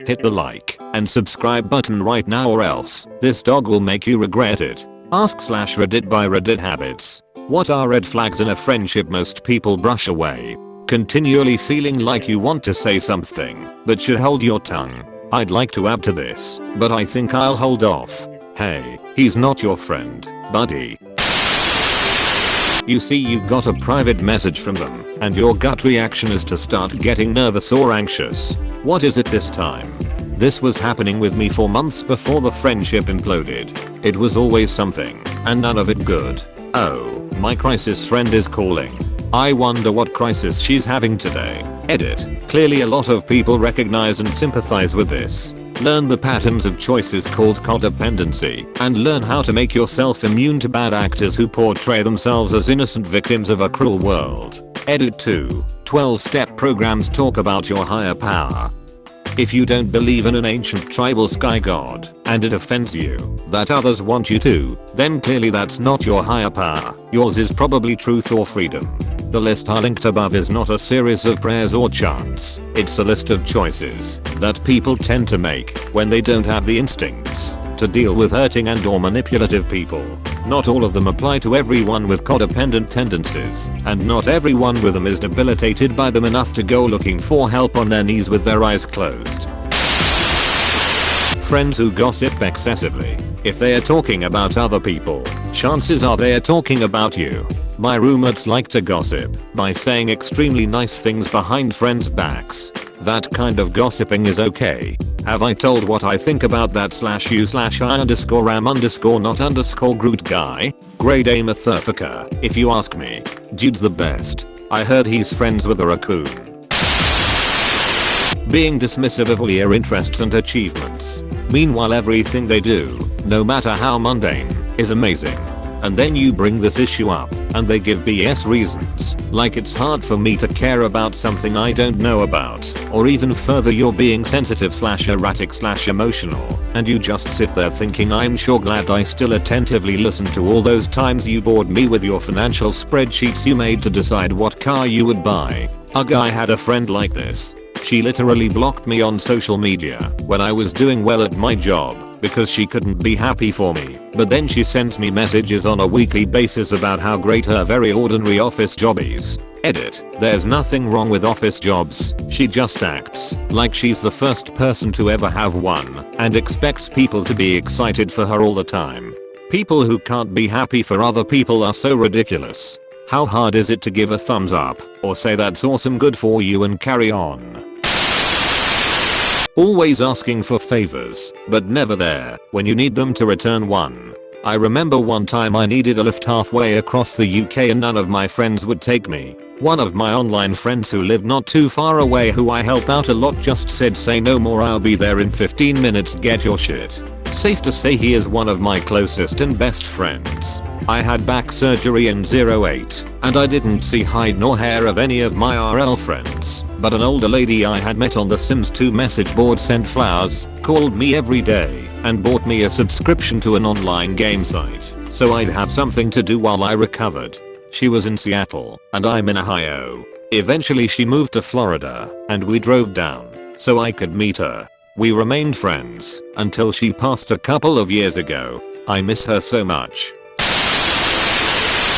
hit the like and subscribe button right now or else this dog will make you regret it. Ask/Reddit by Reddit Habbits. What are red flags in a friendship most people brush away? Continually feeling like you want to say something, but should hold your tongue. I'd like to add to this, but I think I'll hold off. Hey, he's not your friend, buddy. You see, you got a private message from them, and your gut reaction is to start getting nervous or anxious. What is it this time? This was happening with me for months before the friendship imploded. It was always something, and none of it good. Oh, my crisis friend is calling. I wonder what crisis she's having today. Edit. Clearly a lot of people recognize and sympathize with this. Learn the patterns of choices called codependency, and learn how to make yourself immune to bad actors who portray themselves as innocent victims of a cruel world. Edit 2. 12-step programs talk about your higher power. If you don't believe in an ancient tribal sky god, and it offends you that others want you to, then clearly that's not your higher power. Yours is probably truth or freedom. The list I linked above is not a series of prayers or chants. It's a list of choices that people tend to make when they don't have the instincts to deal with hurting and or manipulative people. Not all of them apply to everyone with codependent tendencies, and not everyone with them is debilitated by them enough to go looking for help on their knees with their eyes closed. Friends who gossip excessively. If they are talking about other people, chances are they are talking about you. My roommates like to gossip by saying extremely nice things behind friends' backs. That kind of gossiping is okay. Have I told what I think about that /you/I_am_not_Groot guy? Grade A motherfucker, if you ask me. Dude's the best. I heard he's friends with a raccoon. Being dismissive of all your interests and achievements. Meanwhile everything they do, no matter how mundane, is amazing. And then you bring this issue up, and they give BS reasons, like it's hard for me to care about something I don't know about, or even further you're being sensitive/erratic/emotional, and you just sit there thinking I'm sure glad I still attentively listened to all those times you bored me with your financial spreadsheets you made to decide what car you would buy. Ugh, I had a friend like this. She literally blocked me on social media when I was doing well at my job because she couldn't be happy for me, but then she sends me messages on a weekly basis about how great her very ordinary office job is. Edit. There's nothing wrong with office jobs, she just acts like she's the first person to ever have one and expects people to be excited for her all the time. People who can't be happy for other people are so ridiculous. How hard is it to give a thumbs up or say that's awesome, good for you, and carry on? Always asking for favors, but never there when you need them to return one. I remember one time I needed a lift halfway across the UK and none of my friends would take me. One of my online friends who lived not too far away, who I help out a lot, just said, "Say no more, I'll be there in 15 minutes, get your shit." Safe to say he is one of my closest and best friends. I had back surgery in 08, and I didn't see hide nor hair of any of my RL friends, but an older lady I had met on the Sims 2 message board sent flowers, called me every day, and bought me a subscription to an online game site, so I'd have something to do while I recovered. She was in Seattle, and I'm in Ohio. Eventually she moved to Florida, and we drove down so I could meet her. We remained friends until she passed a couple of years ago. I miss her so much.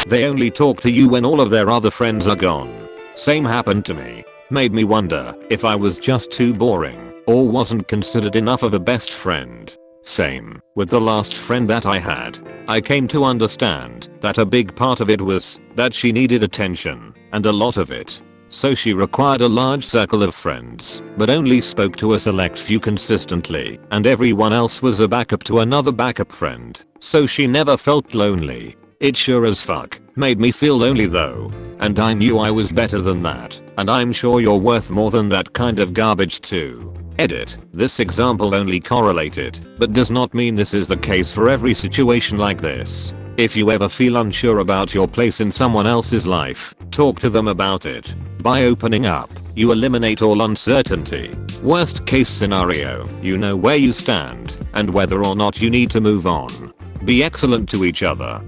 They only talk to you when all of their other friends are gone. Same happened to me. Made me wonder if I was just too boring or wasn't considered enough of a best friend. Same with the last friend that I had. I came to understand that a big part of it was that she needed attention, and a lot of it. So she required a large circle of friends, but only spoke to a select few consistently, and everyone else was a backup to another backup friend. So she never felt lonely. It sure as fuck made me feel lonely though, and I knew I was better than that, and I'm sure you're worth more than that kind of garbage too. Edit. This example only correlated, but does not mean this is the case for every situation like this. If you ever feel unsure about your place in someone else's life, talk to them about it. By opening up, you eliminate all uncertainty. Worst case scenario, you know where you stand and whether or not you need to move on. Be excellent to each other.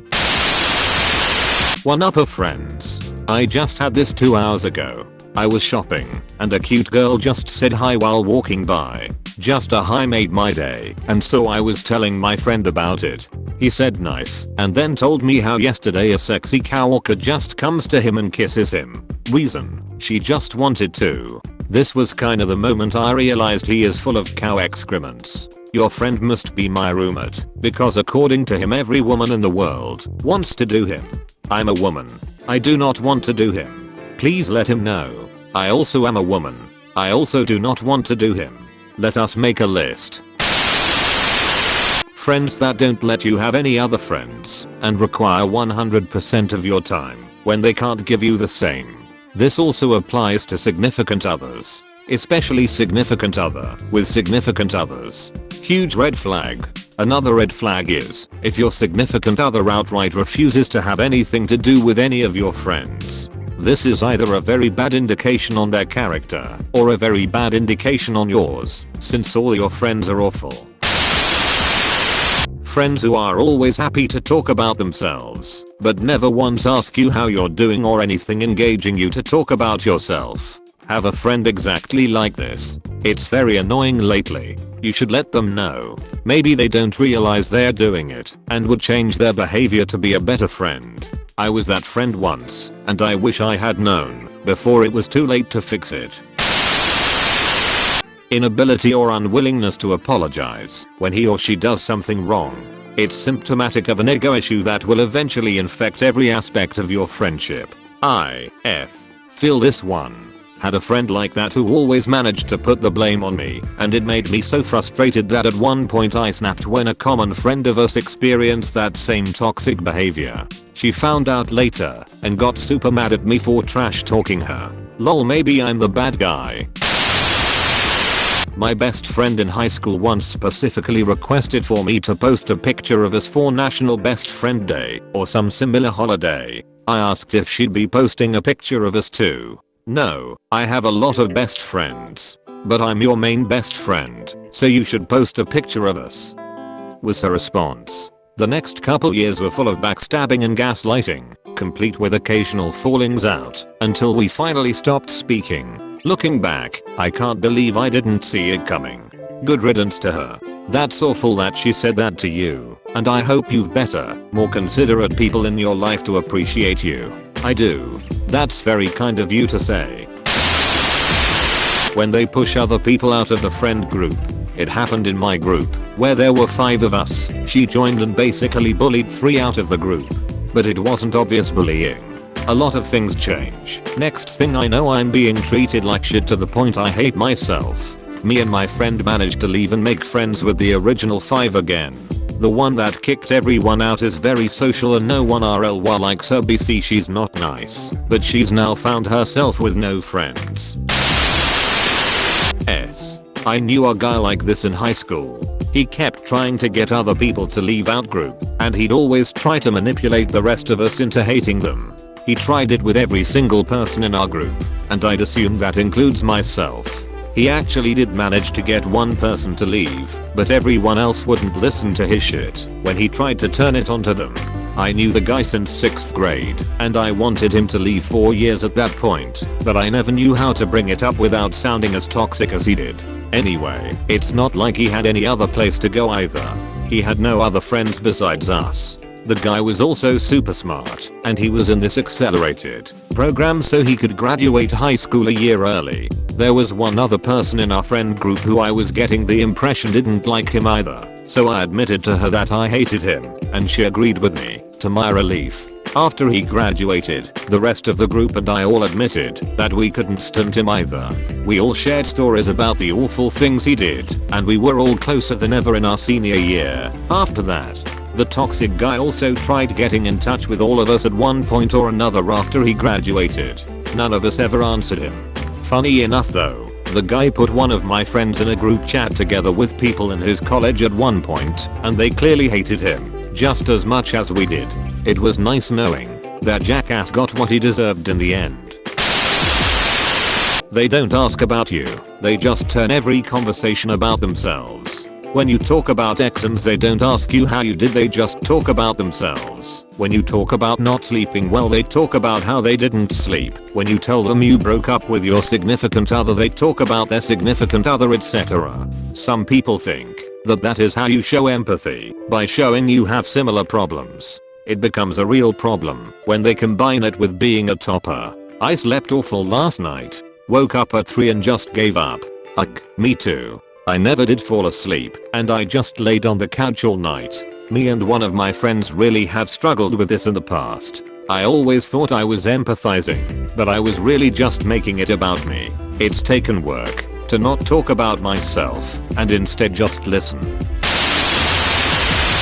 One up of friends. I just had this 2 hours ago. I was shopping and a cute girl just said hi while walking by. Just a hi made my day, and so I was telling my friend about it. He said nice and then told me how yesterday a sexy coworker just comes to him and kisses him. Reason: she just wanted to. This was kinda the moment I realized he is full of cow excrements. Your friend must be my roommate, because according to him every woman in the world wants to do him. I'm a woman. I do not want to do him. Please let him know. I also am a woman. I also do not want to do him. Let us make a list. Friends that don't let you have any other friends and require 100% of your time when they can't give you the same. This also applies to significant others, especially significant other with significant others. Huge red flag. Another red flag is if your significant other outright refuses to have anything to do with any of your friends. This is either a very bad indication on their character or a very bad indication on yours, since all your friends are awful. Friends who are always happy to talk about themselves, but never once ask you how you're doing or anything engaging you to talk about yourself. Have a friend exactly like this. It's very annoying lately. You should let them know. Maybe they don't realize they're doing it and would change their behavior to be a better friend. I was that friend once, and I wish I had known before it was too late to fix it. Inability or unwillingness to apologize when he or she does something wrong. It's symptomatic of an ego issue that will eventually infect every aspect of your friendship. Feel this one. Had a friend like that who always managed to put the blame on me, and it made me so frustrated that at one point I snapped when a common friend of us experienced that same toxic behavior. She found out later and got super mad at me for trash talking her. Lol, maybe I'm the bad guy. My best friend in high school once specifically requested for me to post a picture of us for National Best Friend Day or some similar holiday. I asked if she'd be posting a picture of us too. No, I have a lot of best friends, but I'm your main best friend, so you should post a picture of us, was her response. The next couple years were full of backstabbing and gaslighting, complete with occasional fallings out, until we finally stopped speaking. Looking back, I can't believe I didn't see it coming. Good riddance to her. That's awful that she said that to you, and I hope you've better, more considerate people in your life to appreciate you. I do. That's very kind of you to say. When they push other people out of the friend group. It happened in my group, where there were 5 of us. She joined and basically bullied 3 out of the group. But it wasn't obvious bullying. A lot of things change. Next thing I know, I'm being treated like shit to the point I hate myself. Me and my friend managed to leave and make friends with the original 5 again. The one that kicked everyone out is very social and no one RLY likes her. BC, she's not nice, but she's now found herself with no friends. I knew a guy like this in high school. He kept trying to get other people to leave out group, and he'd always try to manipulate the rest of us into hating them. He tried it with every single person in our group, and I'd assume that includes myself. He actually did manage to get one person to leave, but everyone else wouldn't listen to his shit when he tried to turn it onto them. I knew the guy since 6th grade, and I wanted him to leave 4 years at that point, but I never knew how to bring it up without sounding as toxic as he did. Anyway, it's not like he had any other place to go either. He had no other friends besides us. The guy was also super smart, and he was in this accelerated program so he could graduate high school a year early. There was one other person in our friend group who I was getting the impression didn't like him either, so I admitted to her that I hated him, and she agreed with me, to my relief. After he graduated, the rest of the group and I all admitted that we couldn't stand him either. We all shared stories about the awful things he did, and we were all closer than ever in our senior year. After that, the toxic guy also tried getting in touch with all of us at one point or another after he graduated. None of us ever answered him. Funny enough though, the guy put one of my friends in a group chat together with people in his college at one point, and they clearly hated him just as much as we did. It was nice knowing that jackass got what he deserved in the end. They don't ask about you, they just turn every conversation about themselves. When you talk about exams they don't ask you how you did, they just talk about themselves. When you talk about not sleeping well they talk about how they didn't sleep. When you tell them you broke up with your significant other they talk about their significant other, etc. Some people think that is how you show empathy, by showing you have similar problems. It becomes a real problem when they combine it with being a topper. I slept awful last night. Woke up at 3 and just gave up. Ugh, me too. I never did fall asleep and I just laid on the couch all night. Me and one of my friends really have struggled with this in the past. I always thought I was empathizing, but I was really just making it about me. It's taken work to not talk about myself and instead just listen.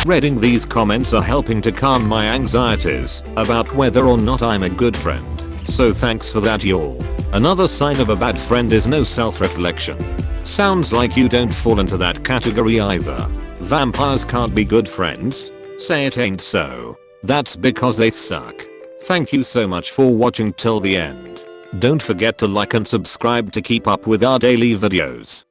Reading these comments are helping to calm my anxieties about whether or not I'm a good friend. So thanks for that y'all. Another sign of a bad friend is no self-reflection. Sounds like you don't fall into that category either. Vampires can't be good friends? Say it ain't so. That's because they suck. Thank you so much for watching till the end. Don't forget to like and subscribe to keep up with our daily videos.